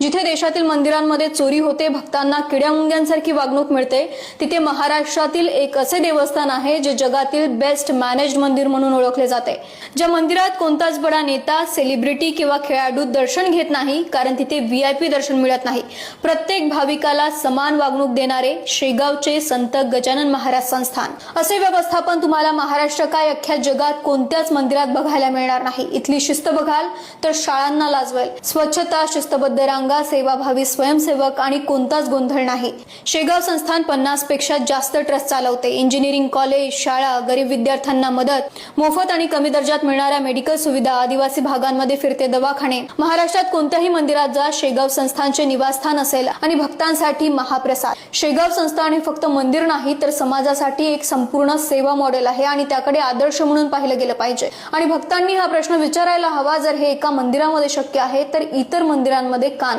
जिथे देशातील मंदिरांमध्ये चोरी होते, भक्तांना किड्यामुंग्यांसारखी वागणूक मिळते, तिथे महाराष्ट्रातील एक असे देवस्थान आहे जे जगातील बेस्ट मॅनेज्ड मंदिर म्हणून ओळखले जाते। ज्या मंदिरात कोणताच बडा नेता, सेलिब्रिटी किंवा खेळाडू दर्शन घेत नाही, कारण तिथे VIP दर्शन मिळत नाही। प्रत्येक भाविकाला समान वागणूक देणारे शेगावचे संत गजानन महाराज संस्थान। असे व्यवस्थापन तुम्हाला महाराष्ट्र काय अख्ख्या जगात कोणत्याच मंदिरात बघायला मिळणार नाही। इथली शिस्त बघाल तर शाळांना लाजवेल। स्वच्छता, शिस्तबद्ध रांगा, सेवाभावी स्वयंसेवक आणि कोणताच गोंधळ नाही। शेगाव संस्थान 50 पेक्षा जास्त ट्रस्ट चालवते। इंजिनिअरिंग कॉलेज, शाळा, गरीब विद्यार्थ्यांना मदत, मोफत आणि कमी दर्जात मिळणाऱ्या मेडिकल सुविधा, आदिवासी भागांमध्ये फिरते दवाखाने। महाराष्ट्रात कोणत्याही मंदिरात जा, शेगाव संस्थानचे निवासस्थान असेल आणि भक्तांसाठी महाप्रसाद। शेगाव संस्थान हे फक्त मंदिर नाही तर समाजासाठी एक संपूर्ण सेवा मॉडेल आहे आणि त्याकडे आदर्श म्हणून पाहिलं गेलं पाहिजे। आणि भक्तांनी हा प्रश्न विचारायला हवा, जर हे एका मंदिरामध्ये शक्य आहे तर इतर मंदिरांमध्ये का